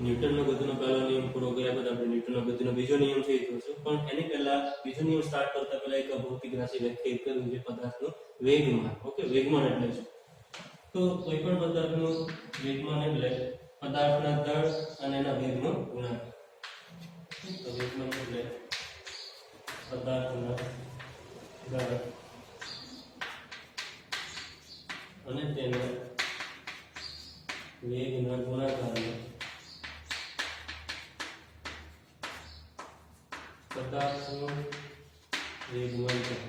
ન્યૂટનનો ગતિનો પહેલો નિયમ પૂરો કર્યા બાદ આપણે ન્યૂટનનો ગતિનો બીજો નિયમ થઈ જોઈશું, પણ એની પહેલા બીજો નિયમ સ્ટાર્ટ કરતા પહેલા એક ભૌતિક રાશિ વ્યાખ્યાયિત કરવી છે, પદાર્થનું વેગમાન. ઓકે, વેગમાન એટલે શું? તો કોઈ પણ પદાર્થનું વેગમાન એટલે પદાર્થના દળ અને એના વેગનો ગુણાકાર. તો વેગમાન એટલે પદાર્થના દળ અને તેના વેગના ગુણાકારને પદાર્થનું વેગમાન કહે છે.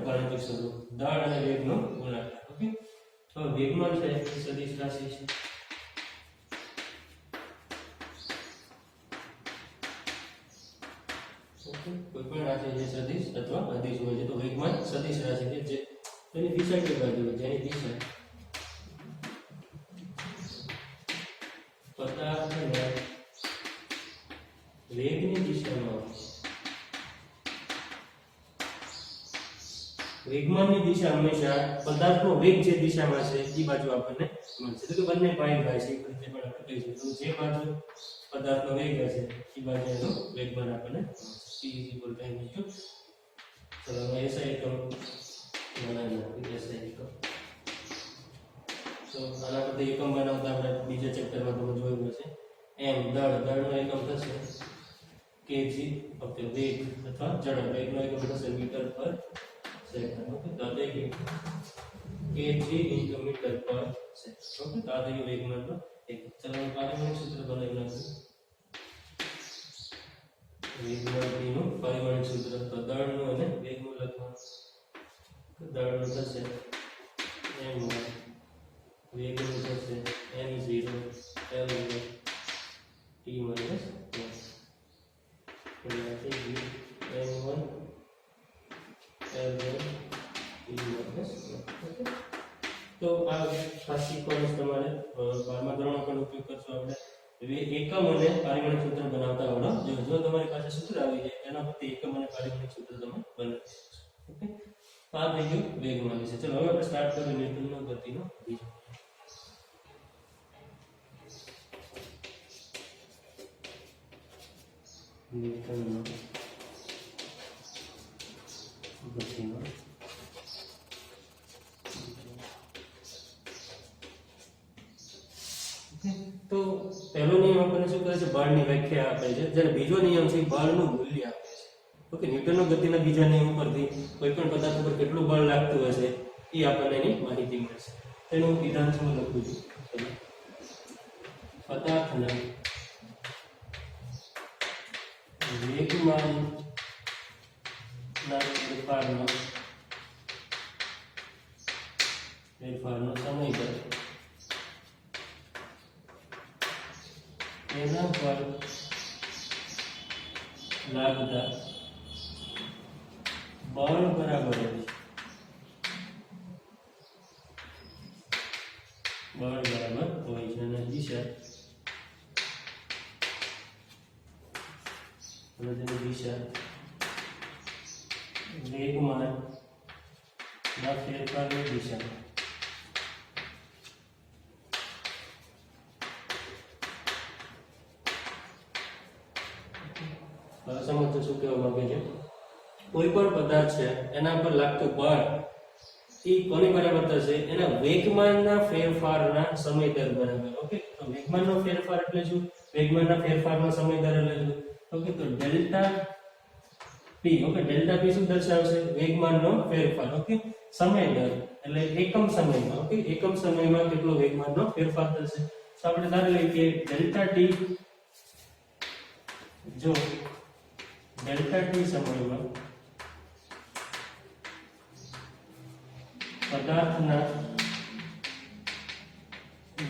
ગાણિતિક સ્વરૂપ દળ અને વેગનો ગુણાકાર. ઓકે, તો વેગમાન છે સદિશ રાશિ છે. ઓકે, કોઈ પણ રાશિ જે સદિશ અથવા અદિશ હોય છે, તો વેગમાન સદિશ રાશિ છે જે તેની દિશા કઈ બાજુ હોય, જેની દિશા પદાર્થના વેગની દિશામાં હોય. વેગમાનની દિશા હંમેશા પદાર્થનો વેગ જે દિશામાં છે એ બાજુ આપણને મળશે. તો કે બંને પાઈ ભાઈ છે, એ રીતે પણ આપણે કહી શકીએ. તો જે બાજુ પદાર્થનો વેગ હશે એ બાજુ એનો વેગમાન આપણને c = m. ચલો હવે એસઆઈ એકમ બનાવી નાખીએ. એસઆઈ એકમ તો આના પરથી એકમ બનાવતા આપણે બીજા ચેપ્ટરમાં તમે જોયું હશે. m દળનો એકમ થશે kg, ઓકે, વેગ અથવા ઝડપ, વેગનો એકમ થશે મીટર પર સેકન્ડ. ઓકે, તો આ થઈ ગયું kg × મીટર પર સેકન્ડ. ઓકે, તો આ થઈ ગયું વેગમાનનો એકમ. ચલો પારિમાણિક સૂત્ર બનાવી નાખીએ. વેગમાનનું પારિમાણિક સૂત્ર તો દળનું અને વેગનું લખવાનું. દળનું થશે m1, વેગનું થશે m0 L1 t - 1. એટલે થઈ ગયું m1 L1 t - 1. તો આ ખાસ સિક્વન્સ તમારે 12મા ધોરણમાં પણ ઉપયોગ કરશો. આપણે એકમ અને પારિમાણિક સૂત્ર બનાવતા આવડો. જો તમારી પાસે સૂત્ર આવી જાય એના પરથી એકમ અને પારિમાણિક સૂત્ર તમે બનાવી શકશો. ઓકે, તો આ થઈ ગયું વેગમાન વિશે. ચલો હવે આપણે સ્ટાર્ટ કરીએ ન્યૂટનનો ગતિનો બીજો. ન્યૂટનનો ગતિનો તો પહેલો નિયમ આપણને શું કહે છે? બળની વ્યાખ્યા આપે છે. જ્યારે બીજો નિયમ છે બળનું મૂલ્ય આપે છે. ઓકે, ન્યૂટનનો ગતિના બીજા નિયમ પરથી કોઈ પણ પદાર્થ પર કેટલું બળ લાગતું હશે એ આપણને એની માહિતી મળશે. તેનું વિધાન શું લખું છું? પદાર્થના વેગમાનના ફેરફારનો સમય દર તેના પર લાગતા બળ બરાબર હોય છે. બળ બરાબર હોય છે અને દિશા વેગમાનના ફેરફારની દિશા સમજો શું કહેવા માંગે છે? કોઈ પણ પદાર્થ છે એના પર લાગતું બળ એ કોની બરાબર થશે? એના વેગમાનના ફેરફારના સમય દર બરાબર. ઓકે, તો વેગમાનનો ફેરફાર એટલે શું? વેગમાનના ફેરફારનો સમય દર એટલે શું? ઓકે, તો delta p. Okay, delta p શું દર્શાવશે? વેગમાનનો ફેરફાર. ઓકે, સમય દર એટલે એકમ સમયમાં. ઓકે, એકમ સમયમાં કેટલો વેગમાનનો ફેરફાર થશે. તો આપણે ધારી લઈએ કે ડેલ્ટા t, જો ડેલ્ટા t સમયમાં પદાર્થના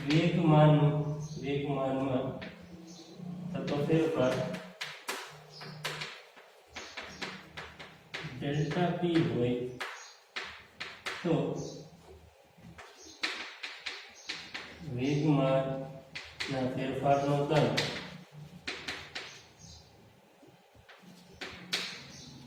વેગમાનમાં થતો ફેરફાર ડેલ્ટા p હોય તો વેગમાનના ફેરફારનો દર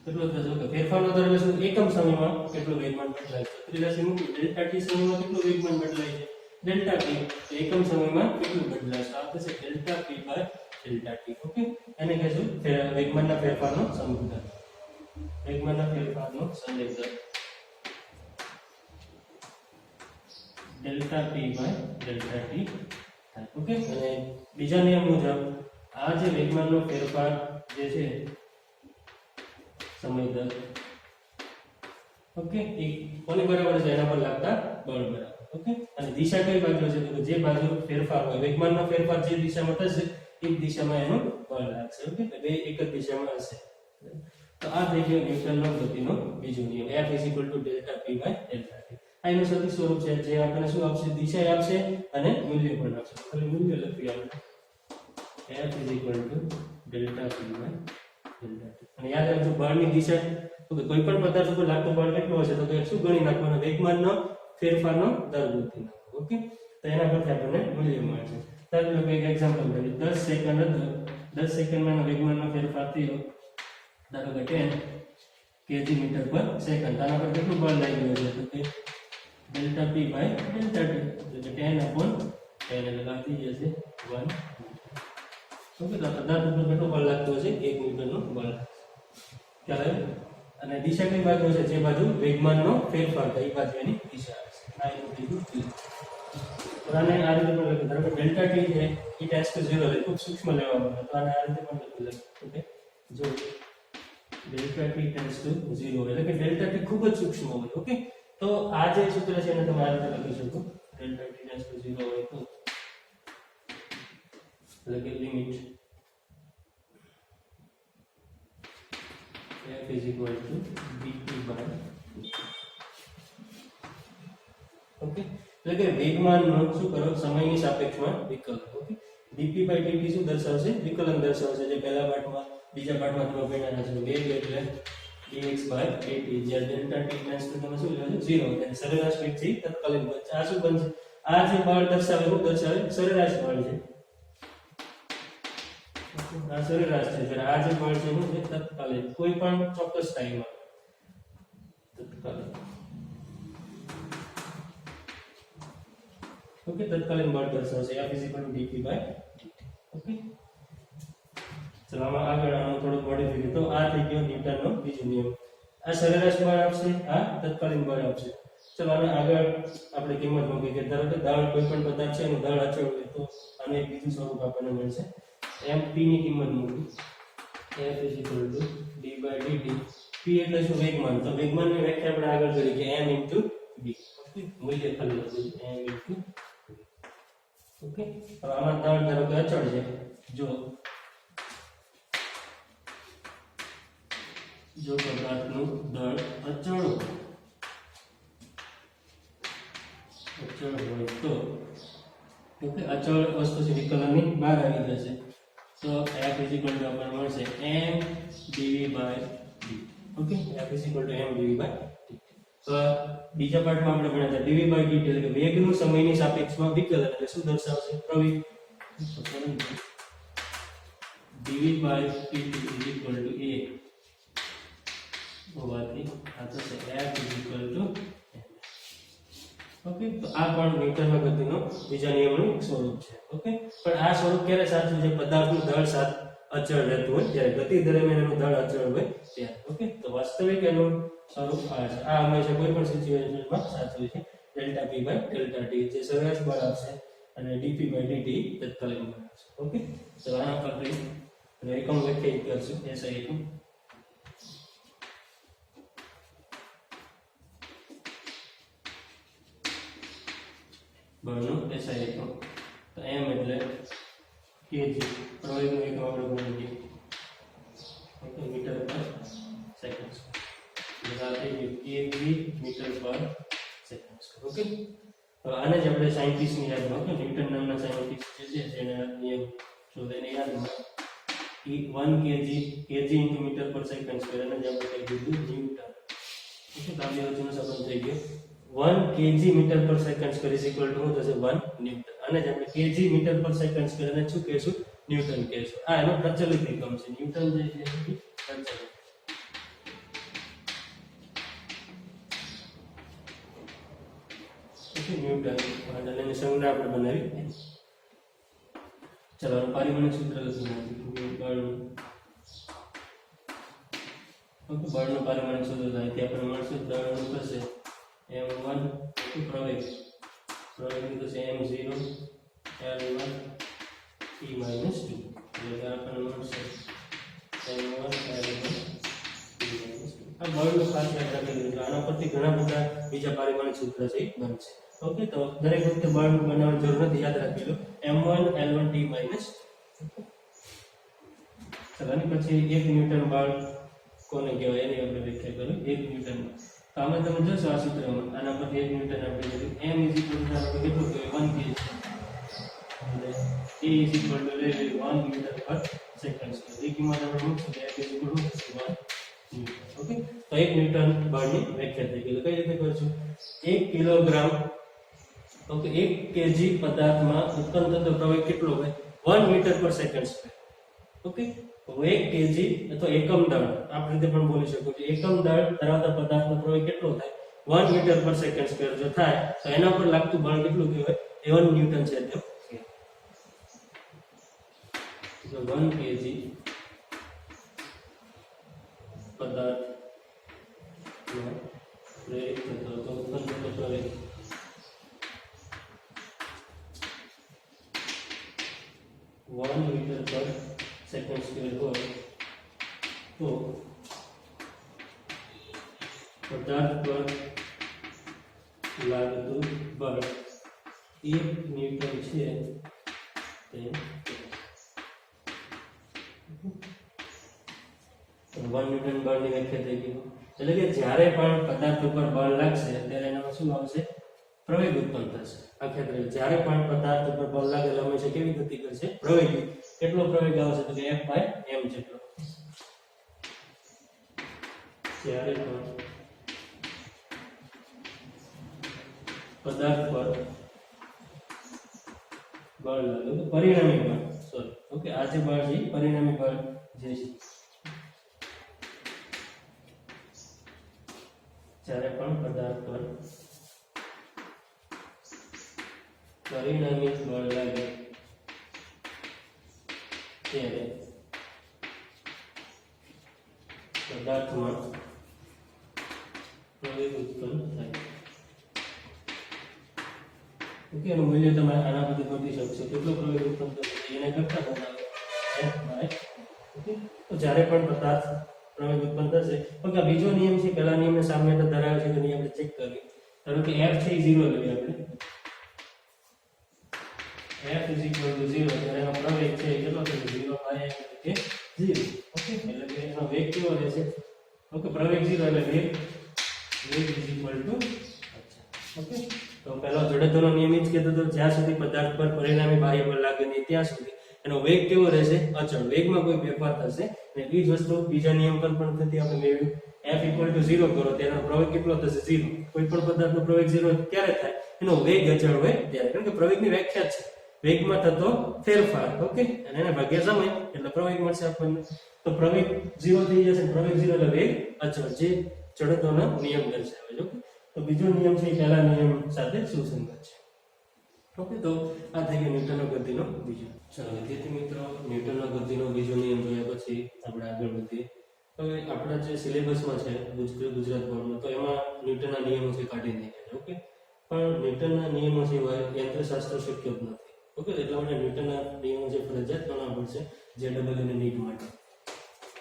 કેટલો થશે કે ફેરફારનો દર એટલે શું એકમ સમયમાં કેટલું વેગમાન બદલાય છે ત્રીજી રાશિ મૂકી ડેલ્ટા ટી સમયમાં કેટલું વેગમાન બદલાય છે ડેલ્ટા ટી તો એકમ સમયમાં કેટલું બદલાય છે આ થશે delta P by delta T okay એને કહેશું વેગમાનના ફેરફારનો સમય દર વેગમાનના ફેરફારનો સમય દર delta P by delta T okay અને બીજા નિયમ મુજબ આ જે વેગમાનનો ફેરફાર જે છે સમય દર ઓકે એ કોની બરાબર છે એના પર લાગતા બળ બરાબર ઓકે અને દિશા કઈ બાજુ છે તો જે બાજુ ફેરફાર હોય વેગમાનનો ફેરફાર જે દિશામાં થશે એ દિશામાં એનું બળ લાગશે ઓકે તો બે એક જ દિશામાં હશે તો આ થઈ ગયો ન્યૂટનનો ગતિનો બીજો નિયમ F = Δp / Δt આ એનું સદિશ સ્વરૂપ છે જે આપણને શું આપશે દિશા આપશે અને મૂલ્ય પણ આપશે ખાલી મૂલ્ય લખી આપણે F = Δp / Δt અને યાદ રાખજો બળની દિશા તો કોઈ પણ પદાર્થ ઉપર લાગતું બળ કેટલું હશે તો શું ગણી નાખવાનું વેગમાનનો ફેરફારનો દર ગોતી નાખો ઓકે તો એના પરથી આપણને મૂલ્ય મળશે ચાલો એક એક્ઝામ્પલ લઈએ 10 સેકન્ડ હતો 10 સેકન્ડમાં વેગમાનનો ફેરફાર થયો ધારો કે 10 kg/s આના પર કેટલું બળ લાગ્યું હશે તો કે ડેલ્ટા p / ડેલ્ટા t એટલે 10/10 એટલે લાગી જશે 1 ઓકે તો પદાર્થ ઉપર કેટલું બળ લાગતું હશે 1 ન્યૂટનનું બળ ખ્યાલ અને દિશા કઈ બાજુ હશે જે બાજુ વેગમાનનો ફેરફાર થાય એ બાજુ એની દિશા હશે આ એનું બીજું તો આને આ રીતે પણ લખી ધારો કે ડેલ્ટા t છે એ ટેન્ડ્સ ટુ 0 એટલે ખૂબ સૂક્ષ્મ લેવામાં આવે તો આને આ રીતે પણ લખી ઓકે જો ડેલ્ટા t ટેન્ડ્સ ટુ 0 એટલે કે ડેલ્ટા t ખૂબ જ સૂક્ષ્મ હોય ઓકે તો આ જે સૂત્ર છે એને તમે આ રીતે લખી શકો ડેલ્ટા t ટેન્ડ્સ ટુ 0 હોય તો એટલે કે limit F = dp by okay એટલે કે વેગમાનનો શું કરો સમયની સાપેક્ષમાં વિકલન ઓકે dp by dt શું દર્શાવશે વિકલન દર્શાવશે જે પહેલા પાઠમાં બીજા પાઠમાં તમે ભણ્યા છો વેગ એટલે dx by dt જ્યાં ડેલ્ટા t ટેન્ડ્સ ટુ તમે શું લેવાનું 0 એટલે સરેરાશ વેગથી તત્કાલીન બળ આ શું બનશે આ જે બળ દર્શાવે શું દર્શાવે સરેરાશ બળ છે આ સરેરાશ છે જ્યારે આ જે બળ છે એનું તત્કાલીન કોઈ પણ ચોક્કસ ટાઈમમાં તત્કાલીન ઓકે તત્કાલીન બળ દર્શાવશે F = dp by dt okay ચલો આમાં આગળ આનો થોડો મોડિફાઈ તો આ થઈ ગયો ન્યૂટનનો બીજો નિયમ આ સરેરાશ બળ આપશે આ તત્કાલીન બળ આપશે ચલો આને આગળ આપણે કિંમત મૂકી કે ધારો કે દળ કોઈ પણ પદાર્થ છે એનું દળ અચળ હોય તો આનું એક બીજું સ્વરૂપ આપણને મળશે mp ની કિંમત મૂકી F = d by dt p એટલે શું વેગમાન તો વેગમાનની વ્યાખ્યા આપણે આગળ કરી કે m * v ઓકે મૂલ્ય ખાલી લખી m * v ઓકે હવે આમાં દળ ધારો કે અચળ છે જો પદાર્થનું દળ અચળ હોય તો ઓકે અચળ વસ્તુ છે વિકલનની બહાર આવી જશે તો F = આપણને મળશે m dv by dt okay F = m dv by dt તો બીજા પાઠમાં આપણે ભણ્યા હતા dv by dt એટલે કે વેગનું સમયની સાપેક્ષમાં વિકલન એટલે શું દર્શાવશે પ્રવેગ dv by dt = a હોવાથી આ થશે F = ઓકે તો આ પણ ન્યૂટનના ગતિનો બીજા નિયમનું એક સ્વરૂપ છે ઓકે પણ આ સ્વરૂપ ક્યારે સાચું છે પદાર્થનું દળ અચળ રહેતું હોય જ્યારે ગતિ દરમિયાન એનું દળ અચળ હોય ત્યારે ઓકે તો વાસ્તવિક એનું સ્વરૂપ આ છે આ હંમેશા કોઈ પણ સિચ્યુએશનમાં સાચું છે delta p by delta t જે સરેરાશ બળ આપશે અને dp by dt તત્કાલીન બળ આપશે ઓકે તો આના પરથી એકમ વ્યાખ્યાયિત કરશું SI એકમ બળનું SI એકમ તો m એટલે kg પ્રવેગનું એકમ આપણે ગણીએ ઓકે મીટર પર સેકન્ડ એટલે આ થઈ ગયું kg મીટર પર સેકન્ડ ઓકે તો આને જ આપણે સાયન્ટિસ્ટની યાદમાં ઓકે ન્યૂટન નામના સાયન્ટિસ્ટ જે છે એને નિયમ શોધીને યાદમાં એ 1 kg મીટર પર સેકન્ડ સ્ક્વેર અને જ આપણે કહી દીધું ન્યૂટન ઓકે તો આ બે વચ્ચેનો સંબંધ થઈ ગયો 1 kg મીટર પર સેકન્ડ સ્ક્વેર = શું થશે 1 ન્યૂટન અને જ આપણે kg મીટર પર સેકન્ડ સ્ક્વેર અને શું કહેશું ન્યૂટન કહેશું આ એનો પ્રચલિત એકમ છે ન્યૂટન જે છે એ પ્રચલિત ઓકે ન્યૂટન અને એની સંજ્ઞા આપણે બનાવી. ચલો પારિમાણિક સૂત્ર લખી નાખીએ. બળનું ઓકે બળનું પારિમાણિક સૂત્ર થાય ત્યાં આપણે મળશે દળનું થશે m1 પ્રવેગ પ્રવેગનું થશે m0 l1 t - 2 એટલે આપણને મળશે m1 l1 t - 2. આ બળનું ખાસ યાદ રાખી લો. આના પરથી ઘણા બધા બીજા પારિમાણિક સૂત્ર છે બનશે. ઓકે તો દરેક વખતે બળનું બનાવવાની જરૂર નથી, યાદ રાખી લો m1 l1 t - 2. ચલો આની પછી 1 ન્યૂટન બળ કોને કહેવાય એની આપણે વ્યાખ્યા કરી. 1 ન્યૂટન તો આમાં તમે જોશો આ સૂત્રમાં આના પર 1 ન્યૂટન આપણે લીધું. m કેટલું કહેવાય 1 kg અને a 1 મીટર પર સેકન્ડ. એ કિંમત આપણે મૂકશું f 1 ન્યૂટન. ઓકે તો 1 ન્યૂટન બળની વ્યાખ્યા થઈ ગઈ. કઈ રીતે કરશું? 1 કિલોગ્રામ ઓકે 1 kg પદાર્થમાં ઉત્પન્ન થતો પ્રવેગ કેટલો હોય? 1 મીટર પર સેકન્ડ સ્ક્વેર. ઓકે તો 1 kg અથવા એકમ દળ આપણે રીતે પણ બોલી શકો છો. એકમ દળ ધરાવતા પદાર્થનો પ્રવેગ કેટલો થાય? 1 મીટર પર સેકન્ડ સ્ક્વેર જો થાય તો એના પર લાગતું બળ કેટલું કહેવાય? 1 ન્યૂટન છે. તો 1 kg પદાર્થ પ્રેરિત થતો ઉત્પન્ન થતો પ્રવેગ 1 મીટર પર સેકન્ડ સ્ક્વેર હોય તો પદાર્થ પર લાગતું બળ 1 ન્યૂટન છે. તે 1 ન્યૂટન બળની વ્યાખ્યા થઈ ગઈ. એટલે કે જ્યારે પણ પદાર્થ ઉપર બળ લાગશે ત્યારે એનામાં શું આવશે? પ્રવેગ ઉત્પન્ન થશે. આ ખ્યાલ રાખજો. જ્યારે પણ પદાર્થ ઉપર બળ લાગે એટલે હંમેશા કેવી ગતિ કરશે? પ્રવેગી. કેટલો પ્રવેગ આવશે? તો કે F/m જેટલો. જ્યારે પણ પદાર્થ પર બળ લાગે તો પરિણામી બળ ઓકે આ જે બળ છે પરિણામી બળ જે છે જ્યારે પણ પદાર્થ પર પરિણામી બળ લાગે ત્યારે પદાર્થમાં પ્રવેગ ઉત્પન્ન થાય. ઓકે એનું મૂલ્ય તમે આના પરથી ગોતી શકશો. કેટલો પ્રવેગ ઉત્પન્ન થશે એને કરતા બનાવો F/m. ઓકે તો જ્યારે પણ પદાર્થ પ્રવેગ ઉત્પન્ન થશે. ઓકે બીજો નિયમ છે. પહેલા નિયમને સામ્યતા ધરાવે છે તો નિયમ આપણે ચેક કરીએ. ધારો કે f છે 0 લઈએ આપણે. f = 0 ત્યારે એનો પ્રવેગ છે કેટલો થશે? 0/m એટલે 0. ઓકે એટલે કે એનો વેગ કેવો રહેશે? ઓકે પ્રવેગ 0 એટલે વેગ ઓકે તો પહેલો જડત્વનો નિયમ જ કહેતો હતો જ્યાં સુધી પદાર્થ પર પરિણામી બાહ્ય બળ લાગે નહીં ત્યાં સુધી એનો વેગ કેવો રહેશે? અચળ. વેગમાં કોઈ ફેરફાર થશે અને એ જ વસ્તુ બીજા નિયમ પર પણ થતી આપણે મેળવ્યું. f = 0 કરો તેનો પ્રવેગ કેટલો થશે? 0. કોઈ પણ પદાર્થનો પ્રવેગ 0 ક્યારે થાય? એનો વેગ અચળ હોય ત્યારે. કારણ કે પ્રવેગની વ્યાખ્યા છે વેગમાં થતો ફેરફાર. ઓકે અને એને ભાગ્યા સમય એટલે પ્રવેગ મળશે આપણને. તો પ્રવેગ 0 થઈ જશે. પ્રવેગ 0 એટલે વેગ અચળ જે જડત્વનો નિયમ દર્શાવે છે. ઓકે તો બીજો નિયમ છે પહેલા નિયમ સાથે સુસંગત છે. ઓકે તો આ થઈ ગયો ન્યૂટનનો ગતિનો બીજો. ચાલો વિદ્યાર્થી મિત્રો ન્યૂટનનો ગતિનો બીજો નિયમ જોયા પછી આપણે આગળ વધીએ. હવે આપણા જે સિલેબસમાં છે ગુજરાત બોર્ડમાં તો એમાં ન્યૂટનના નિયમો છે કાઢી નાખ્યા. ઓકે પણ ન્યૂટનના નિયમો સિવાય યંત્રશાસ્ત્ર શક્ય જ નથી. ઓકે એટલા માટે ન્યૂટનના નિયમો છે ફરજિયાત ગણવા પડશે JEE અને નીટ માટે.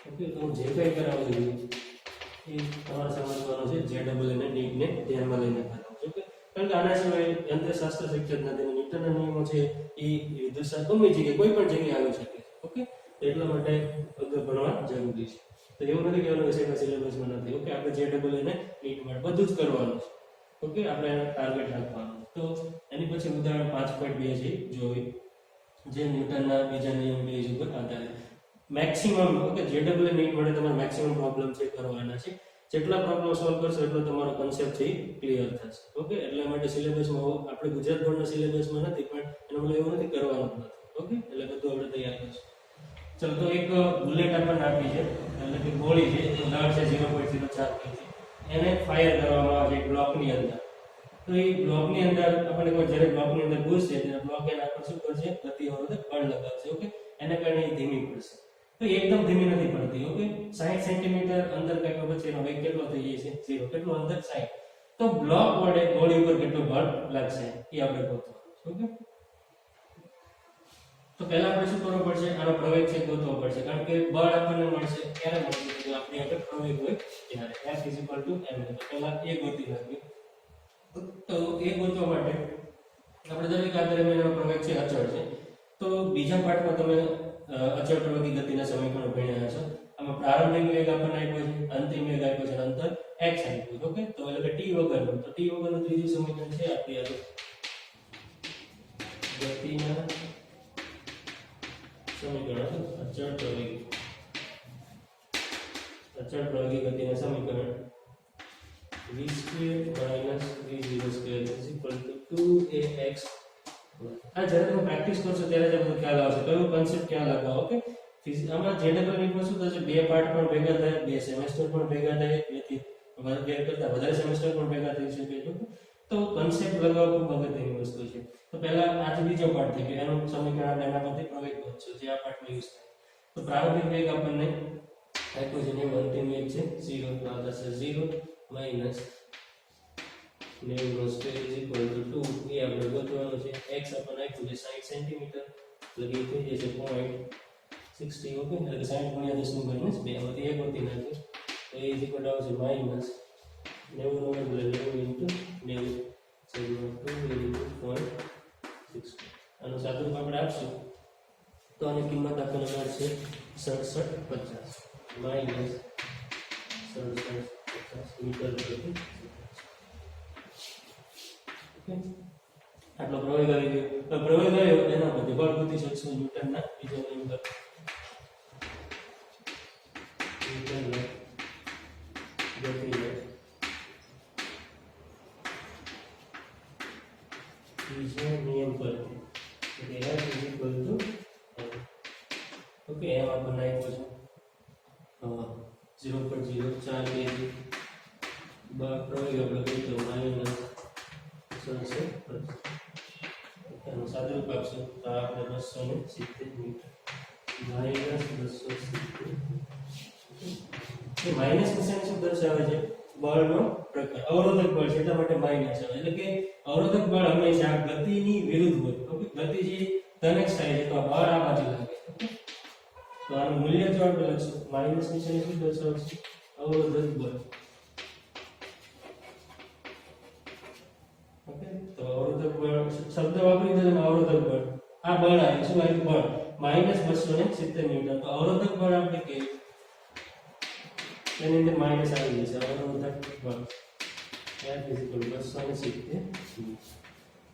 ઓકે તો હું જે કંઈ કરાવું છું એ તમારે સમજવાનું છે. JEE અને નીટને ધ્યાનમાં લઈને કરાવું છું. ઓકે કારણ કે આના સિવાય યંત્રશાસ્ત્ર શક્ય જ નથી. ન્યૂટનના નિયમો છે એ વિદ્યુતશાસ્ત્ર ગમે છે કે કોઈ પણ જગ્યાએ આવી શકે છે. ઓકે એટલા માટે ભણવા જરૂરી છે. તો એવું નથી કહેવાનું કે છે સિલેબસમાં નથી. ઓકે આપણે JEE અને નીટ માટે બધું જ કરવાનું છે. ઓકે આપણે ટાર્ગેટ રાખવાનું. તો એની પછી ઉદાહરણ 5.2 છે જોઈ જે ન્યૂટનના બીજા નિયમ બેઝ ઉપર આધારિત મેક્સિમમ. ઓકે JEE અને નીટ માટે તમારે મેક્સિમમ પ્રોબ્લેમ છે કરવાના છે. જેટલા પ્રોબ્લેમ સોલ્વ કરશો એટલો તમારો કોન્સેપ્ટ છે ક્લિયર થશે. ઓકે એટલા માટે સિલેબસમાં આપણે ગુજરાત બોર્ડના સિલેબસમાં નથી પણ એનો મતલબ એવું નથી કરવાનું નથી. ઓકે એટલે બધું આપણે તૈયાર કરશું. ચલો તો એક બુલેટ આપણને આપી છે એટલે કે ગોળી છે દળ છે 0.04 kg એને ફાયર કરવામાં આવે છે એક બ્લોકની અંદર. તો એ બ્લોકની અંદર આપણે કોઈ જ્યારે બ્લોકની અંદર ઘૂસશે ત્યારે બ્લોક એના પર શું કરશે ગતિ અવરોધક બળ લગાવશે ઓકે એના કારણે એ ધીમી પડશે તો એ એકદમ ધીમી નથી પડતી ઓકે 60 સેન્ટીમીટર અંદર કાપ્યા પછી એનો વેગ કેટલો થઈ જાય છે 0 કેટલું અંદર 60 તો બ્લોક વડે ગોળી ઉપર કેટલું બળ લાગશે એ આપણે ગોતવાનું ઓકે તો પહેલા આપણે શું કરવું પડશે આનો પ્રવેગ છે ગોતવો પડશે કારણ કે બળ આપણને મળશે ક્યારે મળશે જો આપણી આગળ પ્રવેગ હોય ત્યારે F m તો પહેલા એ ગોતી નાખીએ તો એ ગોતવા માટે આપણે દરેક આધારે એનો પ્રવેગ છે અચળ છે તો બીજા પાઠમાં તમે અચળ પ્રવેગી ગતિના સમીકરણો ભણ્યા હશો આમાં પ્રારંભિક વેગ આપણને આપ્યો છે અંતિમ વેગ આપ્યો છે અંતર x આપ્યું છે ઓકે તો એટલે કે t વગરનું તો t વગરનું ત્રીજું સમીકરણ છે આપણી આગળ ગતિના સમીકરણ અચળ પ્રવેગી ગતિના સમીકરણ v² v0² 2ax આ જ્યારે તમે પ્રેક્ટિસ કરશો ત્યારે જ બધું ખ્યાલ આવશે કયો કોન્સેપ્ટ ક્યાં લગાવો ઓકે આમાં જેડબલ નીટમાં શું થશે બે પાર્ટ પણ ભેગા થાય બે સેમેસ્ટર પણ ભેગા થાય એથી બે કરતા વધારે સેમેસ્ટર પણ ભેગા થઈ શકે છે તો કોન્સેપ્ટ લગાવવો ખૂબ અગત્યની વસ્તુ છે તો પહેલા આ જે બીજો પાર્ટ થઈ ગયો એનું સમીકરણ આપણે એના પરથી પ્રવેગ વધશે જે આ પાર્ટમાં યુઝ થાય તો પ્રારંભિક વેગ આપણને આપ્યો છે ને અંતિમ વેગ છે 0 તો આ થશે 0 minus 90 square is equal to 2 એ આપણે ગોતવાનું છે x આપણને આપ્યું છે 60 સેન્ટીમીટર એટલે કે થઈ જશે 0.60 ઓકે એટલે કે 60 ગુણ્યા 10 નું માઈનસ 2 આમાંથી એક ગોતી નાખીએ તો એ ઇઝ ઇક્વલ આવશે માઈનસ 90 નો એટલે 90 * 90 0.60 આનું સાદુરૂપ આપણે આપશું તો આની કિંમત આપણને મળશે 6750 માઈનસ 6750 મીટર પ્રતિ આટલો પ્રવેગ આવી ગયો તો પ્રવેગ આવ્યો એના પછી બળ ગતિ શકશો ન્યૂટનના બીજો નિયમ પર ન્યૂટનના ગતિને બીજો નિયમ પર એટલે F = ઓકે એમ આપણને આપ્યો છે 0.04 kg પ્રવેગ આપણે કહીએ માઈનસ 6750 એનું સાદુરૂપ આપશું તો આપણે 270 મીટર માઈનસ 270 એ માઈનસ નિશાની શું દર્શાવે છે બળનો પ્રકાર અવરોધક બળ છે એટલા માટે માઈનસ આવે એટલે કે અવરોધક બળ હંમેશા ગતિની વિરુદ્ધ હોય ઓકે ગતિ જે ધન x થાય છે તો આ બળ આ બાજુ લાગે ઓકે તો આનું મૂલ્ય જો આપણે લખશું માઈનસ નિશાની શું દર્શાવશે અવરોધક બળ ઓકે તો અવરોધક બળ શબ્દ વાપરી દે અવરોધક બળ આ બળ આવે શું આવ્યું બળ માઈનસ 270 ન્યૂટન તો અવરોધક બળ આપણે કહીએ એની અંદર માઈનસ આવી જશે અવરોધક બળ F = 270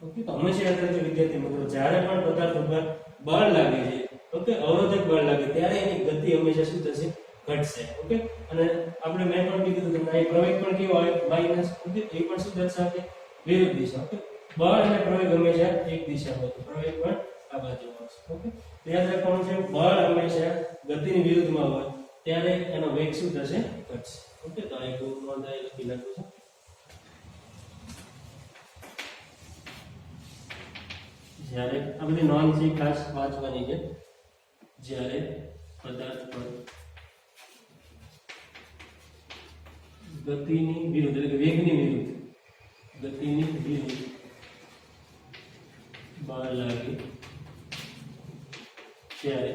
ઓકે તો હંમેશા યાદ રાખજો વિદ્યાર્થી મિત્રો જ્યારે પણ પદાર્થ ઉપર બળ લાગે છે ઓકે અવરોધક બળ લાગે ત્યારે એની ગતિ હંમેશા શું થશે ઘટશે ઓકે અને આપણે મેં પણ કીધું કે આ પ્રવેગ પણ કેવો આવે માઈનસ ઓકે એ પણ શું દર્શાવે વિરુદ્ધ દિશા ઓકે બળ અને પ્રવેગ હંમેશા એક દિશામાં હોય પ્રવેગ પણ આ બાજુ આવશે ઓકે યાદ રાખવાનું છે બળ હંમેશા ગતિની વિરુદ્ધમાં હોય ત્યારે એનો વેગ શું થશે ઘટશે ઓકે તો આ એક નોંધાઈ લખી નાખું છું જ્યારે આ બધી નોંધ છે ખાસ વાંચવાની છે જ્યારે પદાર્થ પર ગતિની વિરુદ્ધ એટલે કે વેગની વિરુદ્ધ ગતિની વિરુદ્ધ બળ લાગે ત્યારે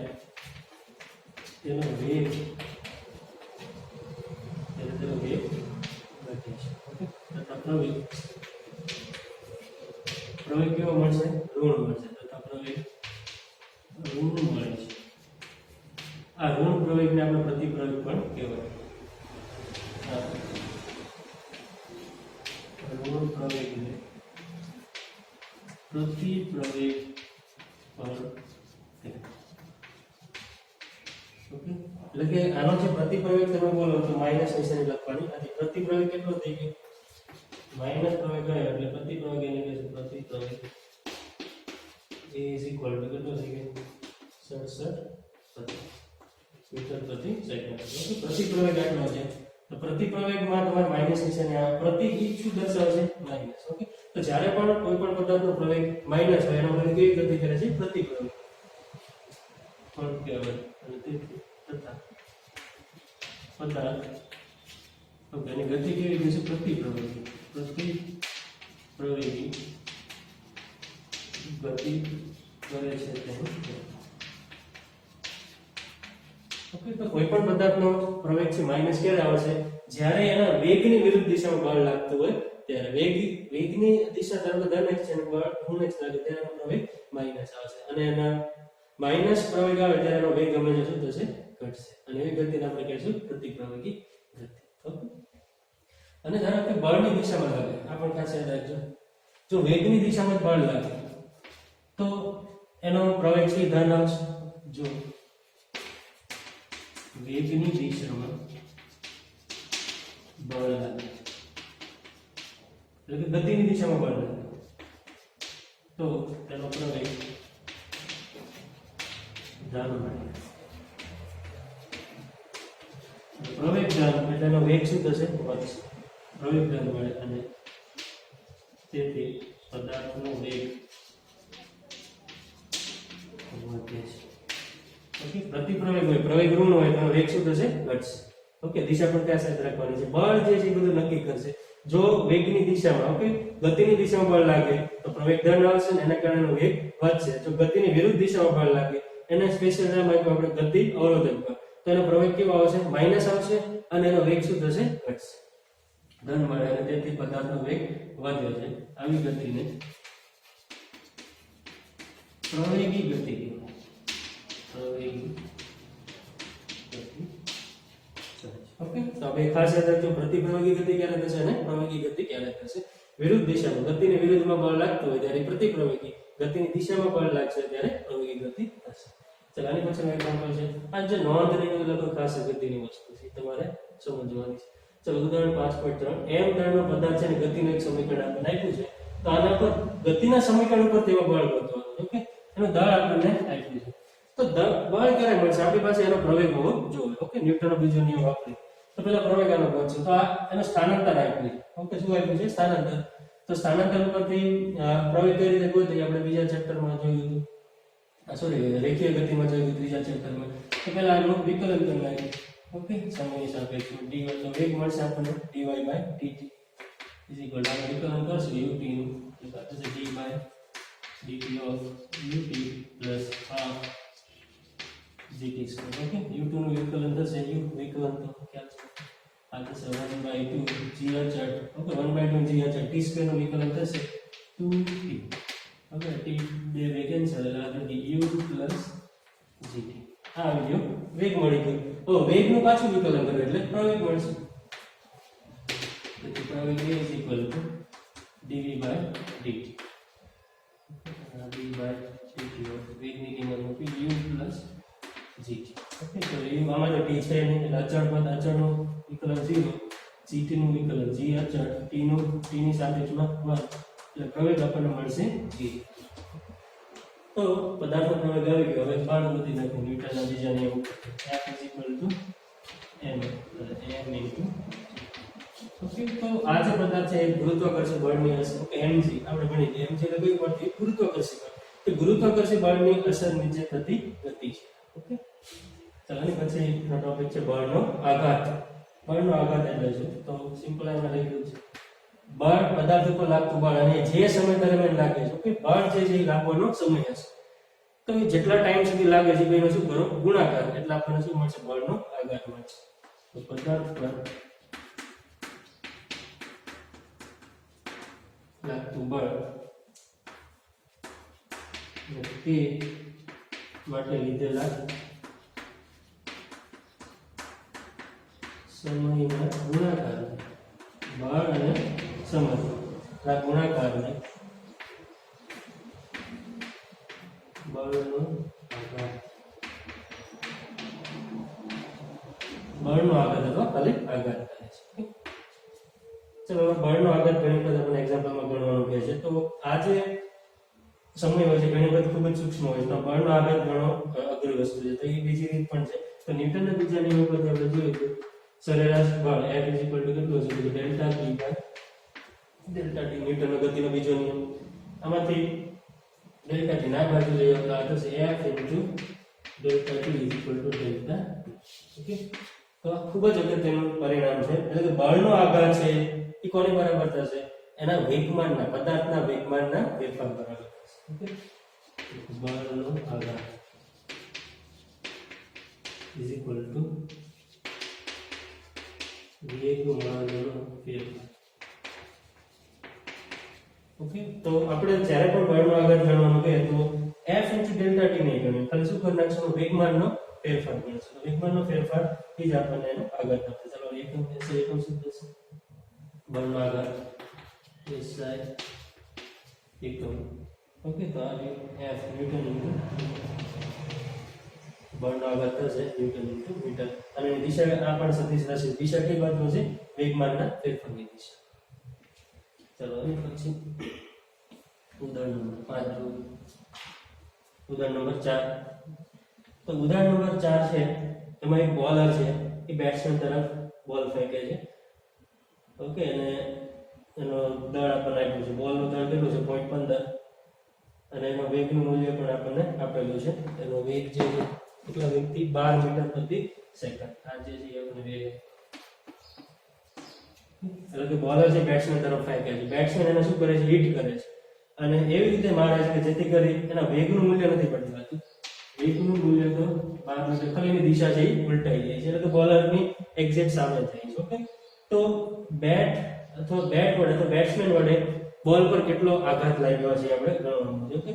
તેનો વેગ ઘટે છે ઓકે તથા પ્રવેગ કેવો મળશે ઋણ મળશે તથા પ્રવેગ ઋણ મળે છે આ ઋણ પ્રવેગને આપણે પ્રતિપ્રવેગ પણ કહેવાય ઋણ પ્રવેગને પ્રતિપ્રવેગ પણ ઓકે એટલે કે આનો જે પ્રતિપ્રવેગ તમે બોલો તો માઈનસ નિશાની લખવાની આથી પ્રતિપ્રવેગ કેટલો થઈ ગયો માઈનસ પ્રવેગ આવ્યો એટલે પ્રતિપ્રવેગ એને કહે છે પ્રતિપ્રવેગ a = કેટલો થઈ ગયો 67 મીટર પ્રતિ સેકન્ડ ઓકે પ્રતિપ્રવેગ આટલો છે તો પ્રતિપ્રવેગમાં તમારે માઈનસ નિશાની આવે પ્રતિ ઈ શું દર્શાવશે માઈનસ ઓકે તો જ્યારે પણ કોઈ પણ પદાર્થનો પ્રવેગ માઈનસ હોય એનો મતલબ કેવી ગતિ કરે છે? પ્રતિપ્રવેગ. પણ કહેવાય અને તેથી તથા પદાર્થ ઓકે એની ગતિ કેવી છે? પ્રતિપ્રવેગી. પ્રતિપ્રવેગી ગતિ કરે છે તેનું. ઓકે તો કોઈ પણ પદાર્થનો પ્રવેગ છે માઈનસ ક્યારે આવશે? જ્યારે એના વેગની વિરુદ્ધ દિશામાં બળ લાગતું હોય ત્યારે. વેગની દિશા ધારો ધન x છે અને બળ ઋણ x લાગે ત્યારે એનો પ્રવેગ માઈનસ આવશે અને એના માઈનસ પ્રવેગ આવે ત્યારે એનો વેગ હંમેશા શું થશે? ઘટશે. અને એવી ગતિને આપણે કહીશું પ્રતિપ્રવેગી ગતિ. ઓકે અને ધારો કે બળની દિશામાં લાગે, આ પણ ખાસ યાદ રાખજો. જો વેગની દિશામાં જ બળ લાગે તો એનો પ્રવેગ છે ધન આવશે. જો વેગની દિશામાં બળ લાગે એટલે કે ગતિની દિશામાં બળ લાગે તો તેનો પ્રવેગ ધન મળે. પ્રવેગ ધન એટલે એનો વેગ શું થશે? વધશે. પ્રવેગ ધન મળે અને તેથી પદાર્થનો વેગ વધે છે. ઓકે પ્રતિપ્રવેગ હોય, પ્રવેગ ઋણ હોય તો વેગ શું થશે? ઘટશે. ઓકે દિશા પણ ત્યાં સાથે રાખવાની છે. બળ જે છે એ બધું નક્કી કરશે. જો વેગની દિશામાં ઓકે ગતિની દિશામાં બળ લાગે તો પ્રવેગ ધન આવશે ને એના કારણે વેગ વધશે. જો ગતિની વિરુદ્ધ દિશામાં બળ લાગે એને સ્પેશિયલ નામ આપ્યું આપણે ગતિ અવરોધક બળ, તો એનો પ્રવેગ કેવો આવશે? માઈનસ આવશે અને એનો વેગ શું થશે? ઘટશે. ધન મળે અને તેથી પદાર્થનો વેગ વધે છે. આવી ગતિને પ્રવેગી ગતિ કહેવાય. પ્રવેગી ગતિ. ઓકે તો હવે ખાસ યાદ રાખજો પ્રતિપ્રવેગી ગતિ ક્યારે થશે અને પ્રવેગી ગતિ ક્યારે થશે? વિરુદ્ધ દિશામાં ગતિની વિરુદ્ધમાં બળ લાગતું હોય ત્યારે પ્રતિપ્રવેગી, ગતિની દિશામાં બળ લાગશે ત્યારે પ્રવેગી ગતિ થશે. ચાલો આની પાછળનું એક્ઝામ્પલ છે. આ જે નોંધ લેવી લગો ખાસ અગત્યની વસ્તુ છે, તમારે સમજવાની છે. ચલો ઉદાહરણ 5.3 m દળનો પદાર્થ છે અને ગતિનું એક સમીકરણ આપણને આપ્યું છે. તો આના પર ગતિના સમીકરણ ઉપર તેમાં બળ ગોતવાનું. ઓકે એનું દળ આપણને આપ્યું છે. તો બળ ક્યારે મળશે? આપણી પાસે એનો પ્રવેગ હોવો જોઈએ. ઓકે ન્યૂટનનો બીજો નિયમ વાપરી તો પેલા પ્રવેગ આનો ગોતશે. તો આ એનો સ્થાનાંતર આપ્યું. ઓકે શું આપ્યું છે? સ્થાનાંતર. તો સ્થાનાંતર ઉપરથી પ્રવેગ કઈ રીતે ગોતીએ આપણે બીજા ચેપ્ટરમાં જોયું હતું. સોરી રેખીય ગતિમાં જોયું ત્રીજા ચેપ્ટરમાં. તો પહેલા આનું વિકલન કરી નાખીએ. ઓકે સમયની સાપેક્ષે dy નો વેગ મળશે આપણને dy/dt ઇઝ ઇક્વલ આ વિકલન કરશું ut નું એટલે થશે d/dt of ut plus half gt square. Okay ut નું વિકલન થશે u વિકલન તો ખ્યાલ છે આ થશે 1/2 g અચળ. ઓકે 1/2 g અચળ t સ્ક્વેર નું વિકલન થશે 2t. ઓકે t બે વેગ કેન્સલ એટલે આ u પ્લસ gt. આ આવી ગયો વેગ મળી ગયો. તો વેગનું પાછું વિકલન કરો એટલે પ્રવેગ મળશે. તેથી પ્રવેગ is equal to dv/dt. dv/dt વેગની કિંમત મૂકી u પ્લસ gt. ઓકે તો u આમાં તો t છે નહીં એટલે અચળ પદ અચળનું વિકલન 0, gt નું વિકલન g અચળ, t નું t ની સાપેક્ષમાં 1 એટલે પ્રવેગ આપણને મળશે g. તો પદાર્થનો પ્રવેગ આવી ગયો. હવે બાણ ગોતી નાખો ન્યૂટનના બીજા નિયમ ઉપર. F is equal to m into. Okay તો આ જે પદાર્થ છે એ ગુરુત્વાકર્ષણ બળની અસર ઓકે mg આપણે ભણી ગયા. mg એટલે કઈ પડતી ગુરુત્વાકર્ષણ બળ. તો ગુરુત્વાકર્ષણ બળની અસર નીચે થતી ગતિ છે. ઓકે ચાલો આની પછીનો ટોપિક છે બળનો આઘાત. બળનો આઘાત એટલે શું? તો સિમ્પલ આમાં લખ્યું છે બળ પદાર્થ ઉપર લાગતું બળ અને જે સમય દરમિયાન લાગે છે. ઓકે બળ જે છે એ લાગવાનો સમય હશે. તો જેટલા ટાઈમ સુધી લાગે છે એનો શું કરો? ગુણાકાર. એટલે આપણને શું મળશે? બળનો આઘાત મળશે. તો પદાર્થ પર લાગતું બળ તે માટે લીધેલા સમયના ગુણાકાર બળ અને સમય આ ગુણાકારને બળનો આઘાત અથવા ખાલી આઘાત કહે છે. ચલો બળનો આઘાત ઘણી વખત આપણે એક્ઝામ્પલમાં ગણવાનું કહે છે. તો આ જે સમય હોય છે ઘણી વખત ખૂબ જ સૂક્ષ્મ હોય તો બળનો આઘાત ઘણો અઘરી વસ્તુ છે. તો એ બીજી રીત પણ છે. તો ન્યૂટનના બીજા નિયમ પરથી આપણે જોયું સરેરાશ બળ F કેટલું છે? ડેલ્ટા P ડેલ્ટા ટી ન્યૂટનનો ગતિનો બીજો નિયમ. આમાંથી ડેલ્ટા ટી ના બાજુ લઈએ તો આ થશે F into delta T is equal to delta. Okay, તો આ ખૂબ જ અગત્યનું પરિણામ છે. એટલે કે બળનો આઘાત છે એ કોની બરાબર થશે? એના વેગમાનના, પદાર્થના વેગમાનના ફેરફાર બરાબર થશે. ઓકે, બળનો આઘાત ઇઝ ઇક્વલ ટુ વેગમાનનો ફેરફાર. ઓકે, તો આપણે જ્યારે પણ બળનો આઘાત જાણવાનું કહે તો F ઇન્ટુ ડેલ્ટા ટી નહીં ગણ્યું, ખાલી શું કરી નાખશું? વેગમાનનો ફેરફાર ગણશું. વેગમાનનો ફેરફાર એ જ આપણને એનો આઘાત આપશે. ચાલો એકમ થશે, એકમ શું થશે? બળનો આઘાત SI એકમ. ઓકે, તો આ F ન્યૂટન ઇન્ટુ બળનો આઘાત થશે ન્યૂટન ઇન્ટુ મીટર. અને દિશા આ પણ સદિશ રાશિ, દિશા કઈ બાજુ છે? વેગમાનના ફેરફારની દિશા. ચલો હવે પછી ઉદાહરણ નંબર 5 જો. ઉદાહરણ નંબર 4. તો ઉદાહરણ નંબર 4 છે એમાં એક બોલર છે એ બેટ્સમેન તરફ બોલ ફેંકે છે. ઓકે, અને એનો દળ આપણને આપ્યું છે. બોલનું દળ કેટલું છે? 0.15. અને એનો વેગનું મૂલ્ય પણ આપણને આપેલું છે. એનો વેગ જે છે કેટલા વેગથી? 12 મીટર પ્રતિ સેકન્ડ. આ જે છે આપણને વેગ. એટલે કે બોલર છે બેટ્સમેન તરફ ફેંકે છે. બેટ્સમેન એને શું કરે છે? હિટ કરે છે. અને એવી રીતે મારે છે કે જેથી કરી એના વેગનું મૂલ્ય નથી બદલાતું. વેગનું મૂલ્ય તો 12 મીટર, ખાલી એની દિશા છે એ ઉલટાઈ જાય છે. એટલે કે બોલરની એક્ઝેક્ટ સામે થાય છે. ઓકે, તો બેટ અથવા બેટ વડે તો બેટ્સમેન વડે બોલ પર કેટલો આઘાત લાગ્યો છે આપણે ગણવાનું છે. ઓકે,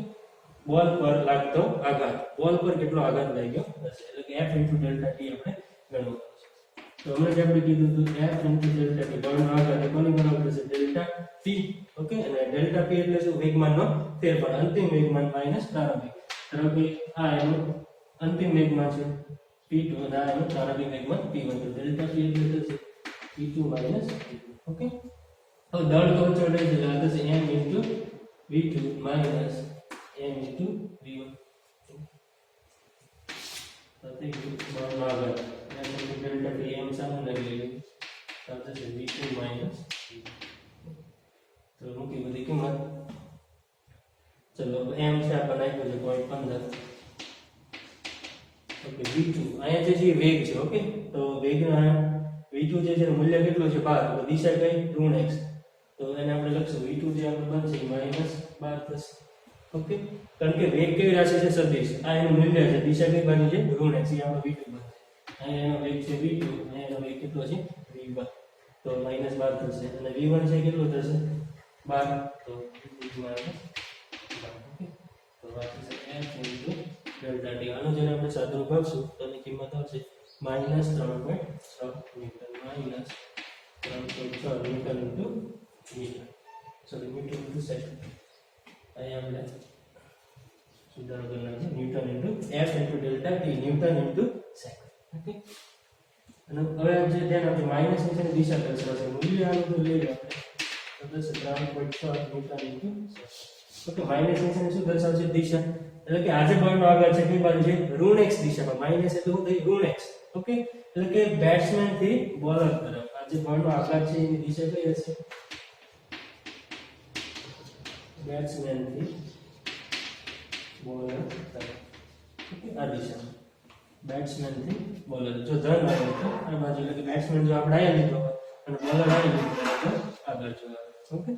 બોલ પર લાગતો આઘાત, બોલ પર કેટલો આઘાત લાગ્યો હશે. એટલે કે F ઇન્ટુ ડેલ્ટા ટી આપણે ગણવાનું છે. તો હમણાં જે આપણે કીધું હતું F ઇન્ટુ ડેલ્ટા ટી, બળનો આઘાત એ કોની બરાબર છે? Delta T. ઓકે, અને ડેલ્ટા પી એટલે શું? વેગમાનનો ફેરફાર, અંતિમ વેગમાન માઈનસ પ્રારંભિક. ધારો કે આ એનું અંતિમ વેગમાન છે p2 અને આ એનું પ્રારંભિક વેગમાન p1. તો ડેલ્ટા p એટલે થશે p2 માઈનસ p2. ઓકે, હવે દળ તો અચળ રહે છે એટલે આ થશે m into v2 minus m into v1. તો તે બળનો આઘાત m into delta p m સામે લઈ લઈએ તો આ થશે v2 માઈનસ v1. તો મૂકી બધી કિંમત. ચલો m છે આપણને આપ્યું છે 0.15. ઓકે, v2 અહીંયા જે છે વેગ છે. ઓકે, તો વેગના v2 જે છે મૂલ્ય કેટલું છે? 12. તો દિશા કઈ? ઋણ x. તો એને આપણે લખશું v2 જે આપણે બનશે -12 થશે. ઓકે, કારણ કે વેગ કેવી રાશિ છે? સદિશ. આ એનું મૂલ્ય છે. દિશા કઈ બાજુ છે? ઋણ x. એ આપણો v2 બનશે. અહીંયા એનો વેગ છે v2, અહીંયા એનો વેગ કેટલો છે? v1. તો -12 થશે. અને v1 છે કેટલો થશે? 12. તો -12. તો આ થશે F ઇન્ટુ ડેલ્ટા ટી. આનું જેને આપણે સાદું ભાગશું તો એની કિંમત આવશે -3.6 newton, -3.6 newton into metre. Sorry, metre into second. અહીંયા આપણે સુધારો કરવાનો છે. Newton into F into delta T, newton into second. Okay, અને હવે જે ધ્યાન આપણે માઈનસ ની દિશા દર્શાવશે. મૂલ્ય આનું તો લઈ લો આપણે, તો 3.6 newton into second. Okay, minus ની શું દર્શાવશે? દિશા. એટલે કે આજે બળનો આઘાત છે કઈ બાજુ છે? ઋણ x દિશામાં. માઈનસ એટલે શું થાય? ઋણ x. ઓકે, એટલે કે બેટ્સમેન થી બોલર તરફ આજે બળનો આઘાત છે એની દિશા કઈ હશે? બેટ્સમેન થી બોલર તરફ. ઓકે, આ દિશામાં બેટ્સમેન થી બોલર. જો ધન આવે તો આ બાજુ, એટલે કે બેટ્સમેન જો આપણે આયા લીધો અને બોલર આવી લીધો તો આગળ જો આવે. ઓકે.